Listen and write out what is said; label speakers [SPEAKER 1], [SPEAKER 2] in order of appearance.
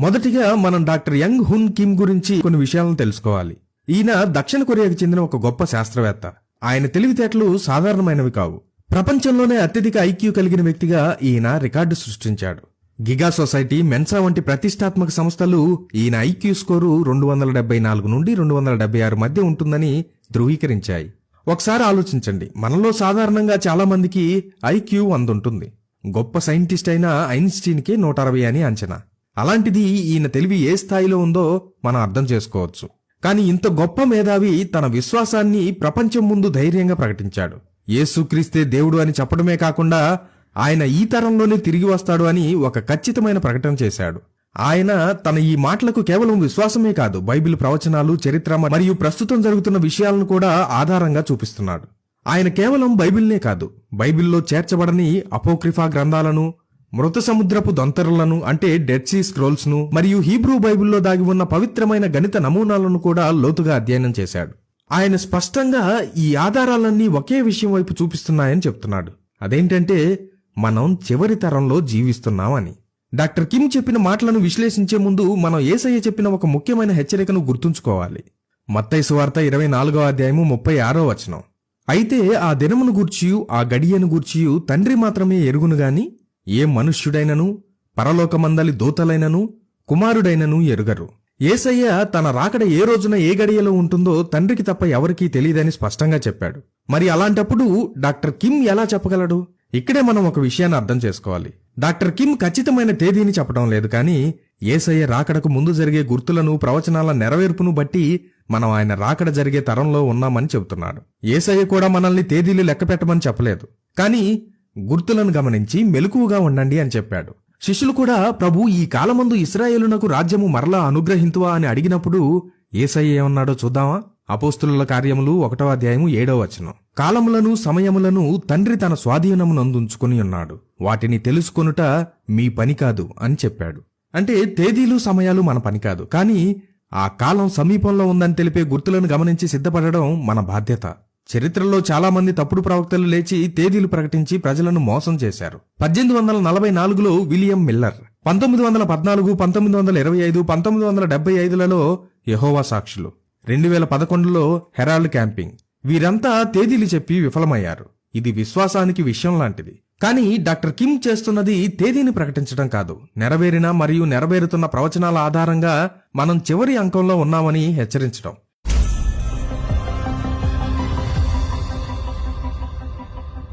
[SPEAKER 1] మొదటిగా మనం doctor young హున్ Kim గురించి కొన్ని విషయాలను తెలుసుకోవాలి. ఈయన దక్షిణ కొరియాకు చెందిన ఒక గొప్ప శాస్త్రవేత్త. ఆయన తెలివితేటలు సాధారణమైనవి కావు. ప్రపంచంలోనే అత్యధిక ఐక్యూ కలిగిన వ్యక్తిగా ఈయన రికార్డు సృష్టించాడు. గిగా సొసైటీ, మెన్సా వంటి ప్రతిష్టాత్మక సంస్థలు ఈయన ఐక్యూ స్కోరు 274 నుండి 276 మధ్య ఉంటుందని ధృవీకరించాయి. ఒకసారి ఆలోచించండి, మనలో సాధారణంగా చాలా మందికి ఐక్యూ 100 ఉంటుంది. గొప్ప సైంటిస్ట్ అయిన ఐన్స్టీన్కే 160 అని అంచనా. అలాంటిది ఈయన తెలివి ఏ స్థాయిలో ఉందో మనం అర్థం చేసుకోవచ్చు. కానీ ఇంత గొప్ప మేధావి తన విశ్వాసాన్ని ప్రపంచం ముందు ధైర్యంగా ప్రకటించాడు. యేసుక్రీస్తే దేవుడు అని చెప్పడమే కాకుండా ఆయన ఈ తరంలోనే తిరిగి వస్తాడు అని ఒక ఖచ్చితమైన ప్రకటన చేశాడు. ఆయన తన ఈ మాటలకు కేవలం విశ్వాసమే కాదు, బైబిల్ ప్రవచనాలు, చరిత్ర మరియు ప్రస్తుతం జరుగుతున్న విషయాలను కూడా ఆధారంగా చూపిస్తున్నాడు. ఆయన కేవలం బైబిల్నే కాదు, బైబిల్లో చేర్చబడని అపోక్రిఫా గ్రంథాలను, మృత సముద్రపు దొంతరలను అంటే డెడ్ సీ స్క్రోల్స్ ను మరియు హీబ్రూ బైబిల్లో దాగి ఉన్న పవిత్రమైన గణిత నమూనాలను కూడా లోతుగా అధ్యయనం చేశాడు. ఆయన స్పష్టంగా ఈ ఆధారాలన్నీ ఒకే విషయం వైపు చూపిస్తున్నాయని చెప్తున్నాడు. అదేంటంటే మనం చివరి తరంలో జీవిస్తున్నామని. డాక్టర్ కిమ్ చెప్పిన మాటలను విశ్లేషించే ముందు మనం యేసయ్య చెప్పిన ఒక ముఖ్యమైన హెచ్చరికను గుర్తుంచుకోవాలి. మత్తయి సువార్త 24వ అధ్యాయము 36వ వచనం. అయితే ఆ దినమును గూర్చియు ఆ గడియను గూర్చియు తండ్రి మాత్రమే ఎరుగును గాని ఏ మనుష్యుడైనను, పరలోకమందలి దూతలైనను, కుమారుడైనను ఎరుగరు. యేసయ్య తన రాకడ ఏ రోజున ఏ గడియలో ఉంటుందో తండ్రికి తప్ప ఎవరికీ తెలియదని స్పష్టంగా చెప్పాడు. మరి అలాంటప్పుడు డాక్టర్ కిమ్ ఎలా చెప్పగలడు? ఇక్కడే మనం ఒక విషయాన్ని అర్థం చేసుకోవాలి. డాక్టర్ కిమ్ ఖచ్చితమైన తేదీని చెప్పడం లేదు, కానీ యేసయ్య రాకడకు ముందు జరిగే గుర్తులను, ప్రవచనాల నెరవేర్పును బట్టి మనం ఆయన రాకడ జరిగే తరంలో ఉన్నామని చెబుతున్నాడు. యేసయ్య కూడా మనల్ని తేదీలు లెక్క పెట్టమని చెప్పలేదు, కానీ గుర్తులను గమనించి మెలకువగా ఉండండి అని చెప్పాడు. శిష్యులు కూడా, ప్రభు, ఈ కాలమందు ఇశ్రాయేలునకు రాజ్యము మరలా అనుగ్రహింతువా అని అడిగినప్పుడు యేసయ్య ఏమన్నాడో చూద్దామా? అపోస్తుల కార్యములు 1వ అధ్యాయము 7వ వచనం. కాలములను, సమయములను తండ్రి తన స్వాధీనమునందుంచుకుని ఉన్నాడు, వాటిని తెలుసుకొనుట మీ పని కాదు అని చెప్పాడు. అంటే తేదీలు, సమయాలు మన పని కాదు, కానీ ఆ కాలం సమీపంలో ఉందని తెలిపే గుర్తులను గమనించి సిద్ధపడడం మన బాధ్యత. చరిత్రలో చాలా మంది తప్పుడు ప్రవక్తలు లేచి తేదీలు ప్రకటించి ప్రజలను మోసం చేశారు. 1844లో విలియం మిల్లర్, 1914, 1925, 1975లలో యెహోవా సాక్షులు, 2011లో హెరాల్డ్ క్యాంపింగ్, వీరంతా తేదీలు చెప్పి విఫలమయ్యారు. ఇది విశ్వాసానికి విషయం లాంటిది. కానీ డాక్టర్ కిమ్ చేస్తున్నది తేదీని ప్రకటించడం కాదు, నెరవేరిన మరియు నెరవేరుతున్న ప్రవచనాల ఆధారంగా మనం చివరి అంకంలో ఉన్నామని హెచ్చరించడం.